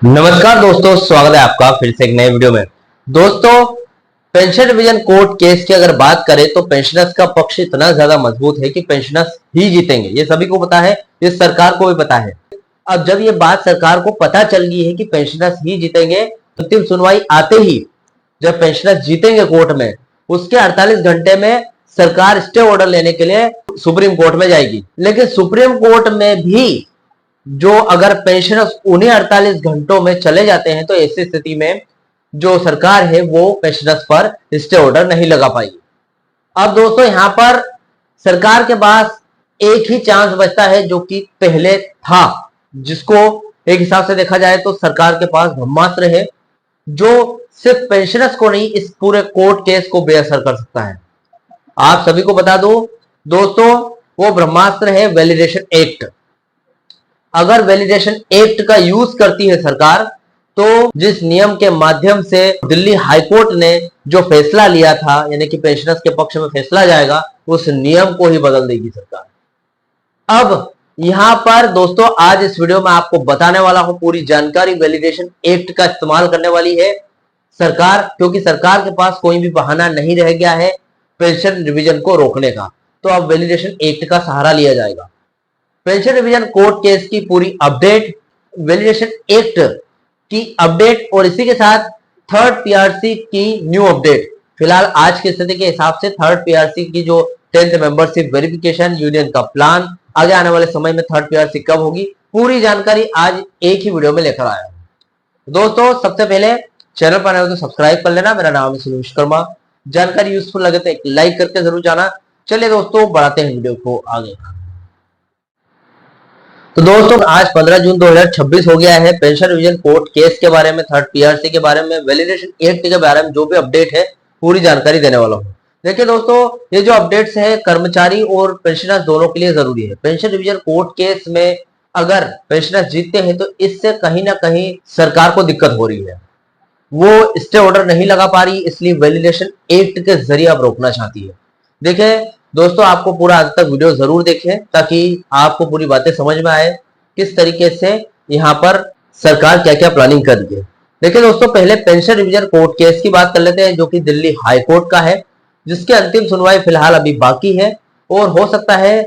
नमस्कार दोस्तों, स्वागत है आपका फिर से एक नए वीडियो में। दोस्तों, पेंशन रिवीजन कोर्ट केस की अगर बात करें तो पेंशनर्स का पक्ष इतना ज्यादा मजबूत है कि पेंशनर्स ही जीतेंगे। ये सभी को पता है, ये सरकार को भी पता है। अब जब ये बात सरकार को पता चल गई है कि पेंशनर्स ही जीतेंगे, अंतिम सुनवाई आते ही जब पेंशनर्स जीतेंगे कोर्ट में, उसके 48 घंटे में सरकार स्टे ऑर्डर लेने के लिए सुप्रीम कोर्ट में जाएगी। लेकिन सुप्रीम कोर्ट में भी जो अगर पेंशनर्स उन्हीं 48 घंटों में चले जाते हैं तो ऐसी स्थिति में जो सरकार है वो पेंशनर्स पर स्टे ऑर्डर नहीं लगा पाएगी। अब दोस्तों, यहां पर सरकार के पास एक ही चांस बचता है जो कि पहले था, जिसको एक हिसाब से देखा जाए तो सरकार के पास ब्रह्मास्त्र है जो सिर्फ पेंशनर्स को नहीं, इस पूरे कोर्ट केस को बेअसर कर सकता है। आप सभी को बता दो दोस्तों, वो ब्रह्मास्त्र है वैलिडेशन एक्ट। अगर वैलिडेशन एक्ट का यूज करती है सरकार, तो जिस नियम के माध्यम से दिल्ली हाईकोर्ट ने जो फैसला लिया था, यानी कि पेंशनर्स के पक्ष में फैसला जाएगा, उस नियम को ही बदल देगी सरकार। अब यहां पर दोस्तों, आज इस वीडियो में आपको बताने वाला हूं पूरी जानकारी। वैलिडेशन एक्ट का इस्तेमाल करने वाली है सरकार, क्योंकि सरकार के पास कोई भी बहाना नहीं रह गया है पेंशन रिवीजन को रोकने का। तो अब वैलिडेशन एक्ट का सहारा लिया जाएगा। पेंशन रिवीजन कोर्ट केस की पूरी अपडेट, वैलिडेशन एक्ट की अपडेट और इसी के साथ थर्ड पीआरसी की न्यू अपडेट। फिलहाल आज की स्थिति के हिसाब से थर्ड पीआरसी की जो 10th मेंबरशिप वेरिफिकेशन, यूनियन का प्लान, आगे आने वाले समय में थर्ड पीआरसी कब होगी, पूरी जानकारी आज एक ही वीडियो में लेकर आया हूं। दोस्तों, सबसे पहले चैनल पर आए हो तो सब्सक्राइब कर लेना। मेरा नाम है सुनील विश्वकर्मा। जानकारी यूजफुल लगे तो एक लाइक करके जरूर जाना। चलिए दोस्तों, बढ़ाते हैं वीडियो को आगे। तो दोस्तों, आज 15 जून 2026 हो गया है। पेंशन रिवीजन कोर्ट केस के बारे में, थर्ड पीआरसी के बारे में, वैलिडेशन एक्ट के बारे में जो भी अपडेट है पूरी जानकारी देने वाला हूं। देखिए दोस्तों, ये जो अपडेट्स है कर्मचारी और पेंशनर्स दोनों के लिए जरूरी है। पेंशन रिवीजन कोर्ट केस में अगर पेंशनर्स जीतते हैं तो इससे कहीं ना कहीं सरकार को दिक्कत हो रही है। वो स्टे ऑर्डर नहीं लगा पा रही, इसलिए वैलिडेशन एक्ट के जरिए अब रोकना चाहती है। देखिए दोस्तों, आपको पूरा आज तक वीडियो जरूर देखें ताकि आपको पूरी बातें समझ में आए किस तरीके से यहाँ पर सरकार क्या क्या प्लानिंग कर रही है। देखिए दोस्तों, पहले पेंशन रिवीजन कोर्ट केस की बात कर लेते हैं, जो कि दिल्ली हाई कोर्ट का है, जिसकी अंतिम सुनवाई फिलहाल अभी बाकी है और हो सकता है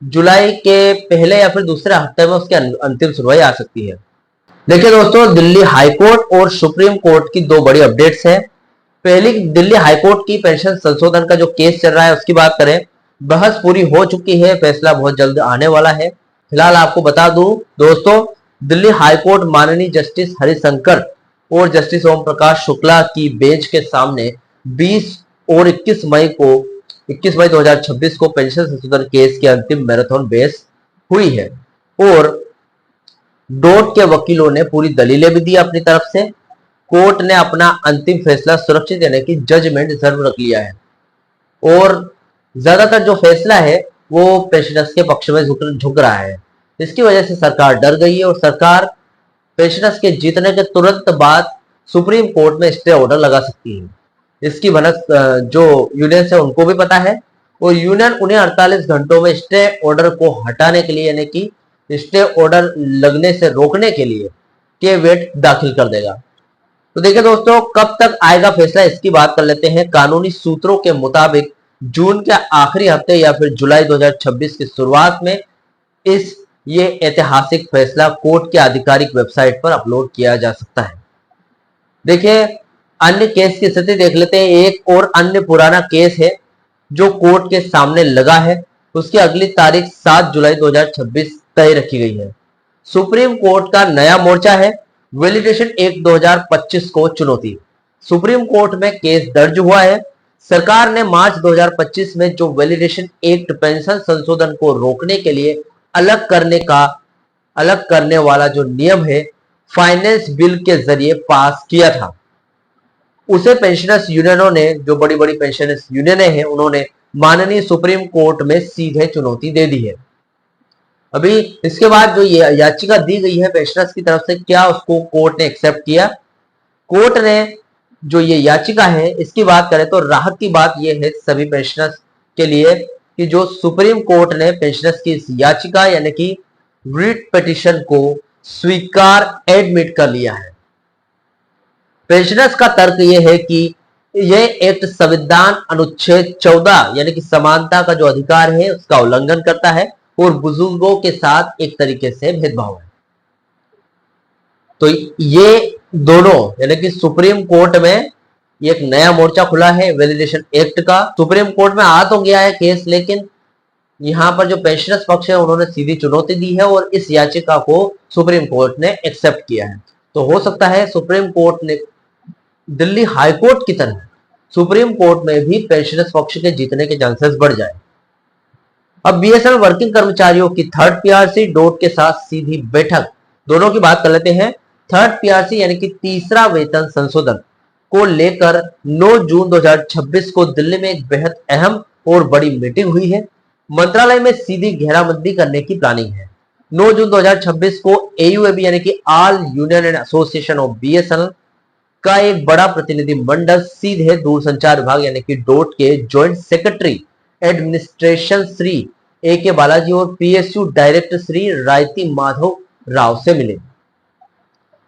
जुलाई के पहले या फिर दूसरे हफ्ते में उसकी अंतिम सुनवाई आ सकती है। देखिए दोस्तों, दिल्ली हाई कोर्ट और सुप्रीम कोर्ट की दो बड़ी अपडेट्स है। पहली, दिल्ली हाईकोर्ट की पेंशन संशोधन का जो केस चल रहा है उसकी बात करें, बहस पूरी हो चुकी है, फैसला बहुत जल्द आने वाला है। फिलहाल आपको बता दूं दोस्तों, दिल्ली हाईकोर्ट माननीय जस्टिस हरिशंकर और जस्टिस ओम प्रकाश शुक्ला की बेंच के सामने 20 और 21 मई 2026 को पेंशन संशोधन केस की अंतिम मैराथन बहस हुई है और डॉट के वकीलों ने पूरी दलीलें भी दी अपनी तरफ से। कोर्ट ने अपना अंतिम फैसला सुरक्षित यानी कि जजमेंट रिजर्व रख लिया है और ज्यादातर जो फैसला है वो पेंशनर्स के पक्ष में झुक रहा है। इसकी वजह से सरकार डर गई है और सरकार पेंशनर्स के जीतने के तुरंत बाद सुप्रीम कोर्ट में स्टे ऑर्डर लगा सकती है। इसकी भनक जो यूनियन है उनको भी पता है और यूनियन उन्हें 48 घंटों में स्टे ऑर्डर को हटाने के लिए, यानी कि स्टे ऑर्डर लगने से रोकने के लिए केविएट दाखिल कर देगा। तो देखिए दोस्तों, कब तक आएगा फैसला, इसकी बात कर लेते हैं। कानूनी सूत्रों के मुताबिक जून के आखिरी हफ्ते या फिर जुलाई 2026 की शुरुआत में ये ऐतिहासिक फैसला कोर्ट के आधिकारिक वेबसाइट पर अपलोड किया जा सकता है। देखिए, अन्य केस की स्थिति देख लेते हैं। एक और अन्य पुराना केस है जो कोर्ट के सामने लगा है, उसकी अगली तारीख 7 जुलाई 2026 तय रखी गई है। सुप्रीम कोर्ट का नया मोर्चा है, वैलिडेशन एक्ट 2025 को चुनौती। सुप्रीम कोर्ट में केस दर्ज हुआ है। सरकार ने मार्च 2025 में जो वैलिडेशन एक्ट पेंशन संशोधन को रोकने के लिए अलग करने वाला जो नियम है, फाइनेंस बिल के जरिए पास किया था, उसे पेंशनर्स यूनियनों ने, जो बड़ी बड़ी पेंशनर्स यूनियनें हैं, उन्होंने माननीय सुप्रीम कोर्ट में सीधे चुनौती दे दी है। अभी इसके बाद जो ये याचिका दी गई है पेंशनर्स की तरफ से, क्या उसको कोर्ट ने एक्सेप्ट किया? कोर्ट ने जो ये याचिका है इसकी बात करें तो राहत की बात यह है सभी पेंशनर्स के लिए कि जो सुप्रीम कोर्ट ने पेंशनर्स की इस याचिका यानी कि रिट पिटीशन को स्वीकार एडमिट कर लिया है। पेंशनर्स का तर्क यह है कि यह एक्ट संविधान अनुच्छेद 14 यानी कि समानता का जो अधिकार है उसका उल्लंघन करता है और बुजुर्गों के साथ एक तरीके से भेदभाव है। तो ये दोनों यानी कि सुप्रीम कोर्ट में एक नया मोर्चा खुला है वैलिडेशन एक्ट का। सुप्रीम कोर्ट में आ तो गया है केस, लेकिन यहां पर जो पेंशनर्स पक्ष है उन्होंने सीधी चुनौती दी है और इस याचिका को सुप्रीम कोर्ट ने एक्सेप्ट किया है। तो हो सकता है सुप्रीम कोर्ट ने दिल्ली हाई कोर्ट की तरह सुप्रीम कोर्ट में भी पेंशनर्स पक्ष के जीतने के चांसेस बढ़ जाए। अब बीएसएनएल वर्किंग कर्मचारियों की थर्ड पीआरसी डोट के साथ सीधी बैठक, दोनों की बात कर लेते हैं। थर्ड पीआरसी यानी कि तीसरा वेतन संशोधन को लेकर 9 जून 2026 को दिल्ली में एक बेहद अहम और बड़ी मीटिंग हुई है। मंत्रालय में सीधी घेराबंदी करने की प्लानिंग है। 9 जून 2026 को एयूएबी यानी कि all union and association of BSNL का एक बड़ा प्रतिनिधि मंडल सीधे दूरसंचार विभाग यानी कि डोट के ज्वाइंट सेक्रेटरी एडमिनिस्ट्रेशन श्री ए के बालाजी और पीएसयू डायरेक्टर श्री रायती माधव राव से मिले।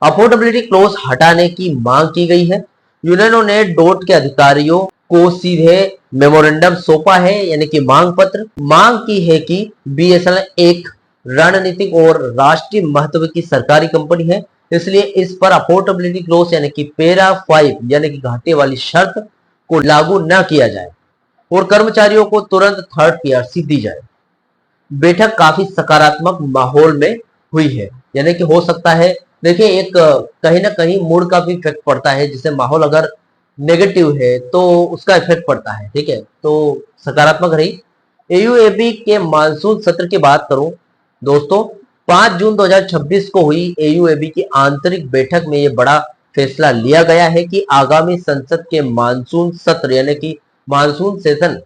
अफोर्डेबिलिटी क्लोज हटाने की मांग की गई है। यूनियनों ने डोट के अधिकारियों को सीधे मेमोरेंडम सौंपा है यानी कि मांग पत्र। मांग की है कि बीएसएनएल एक रणनीतिक और राष्ट्रीय महत्व की सरकारी कंपनी है, इसलिए इस पर अफोर्डेबिलिटी क्लोज यानी कि पैरा 5 यानी कि घाटे वाली शर्त को लागू न किया जाए और कर्मचारियों को तुरंत थर्ड पीआरसी दी जाए। बैठक काफी सकारात्मक माहौल में हुई है, यानी कि हो सकता है, देखिए एक कहीं ना कहीं मूड का भी इफेक्ट पड़ता है, जिससे माहौल अगर नेगेटिव है तो उसका इफेक्ट पड़ता है। ठीक है, तो सकारात्मक रही। एयूएबी के मानसून सत्र की बात करूं दोस्तों, 5 जून 2026 को हुई एयूएबी की आंतरिक बैठक में यह बड़ा फैसला लिया गया है कि आगामी संसद के मानसून सत्र यानी कि मानसून सेशन।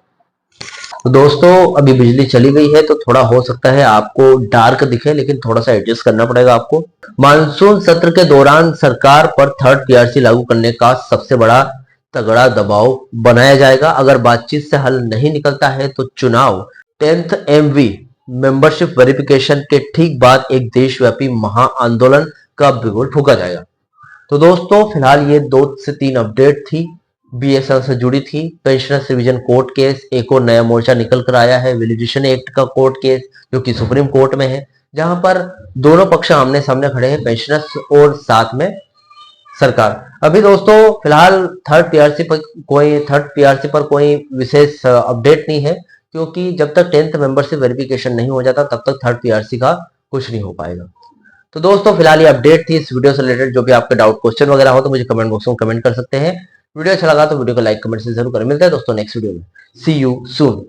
दोस्तों अभी बिजली चली गई है तो थोड़ा हो सकता है आपको डार्क दिखे, लेकिन थोड़ा सा एडजस्ट करना पड़ेगा आपको। मानसून सत्र के दौरान सरकार पर थर्ड पीआरसी लागू करने का सबसे बड़ा तगड़ा दबाव बनाया जाएगा। अगर बातचीत से हल नहीं निकलता है तो चुनाव 10th MV मेंबरशिप वेरिफिकेशन के ठीक बाद एक देशव्यापी महाआंदोलन का बिगुल फूंका जाएगा। तो दोस्तों फिलहाल ये 2 से 3 अपडेट थी, बीएसएनएल से जुड़ी थी। पेंशनर्स रिवीजन कोर्ट केस, एक और नया मोर्चा निकल कर आया है वैलिडेशन एक्ट का कोर्ट केस जो कि सुप्रीम कोर्ट में है, जहां पर दोनों पक्ष आमने सामने खड़े हैं, पेंशनर्स और साथ में सरकार। अभी दोस्तों फिलहाल थर्ड पीआरसी पर कोई विशेष अपडेट नहीं है, क्योंकि जब तक 10th मेंबरशिप वेरिफिकेशन नहीं हो जाता तब तक थर्ड पीआरसी का कुछ नहीं हो पाएगा। तो दोस्तों फिलहाल ये अपडेट थी इस वीडियो से रिलेटेड। जो भी आपके डाउट क्वेश्चन वगैरह हो तो मुझे कमेंट बॉक्स में कमेंट कर सकते हैं। वीडियो अच्छा लगा तो वीडियो को लाइक कमेंट से जरूर करें। मिलते हैं दोस्तों नेक्स्ट वीडियो में। सी यू सून।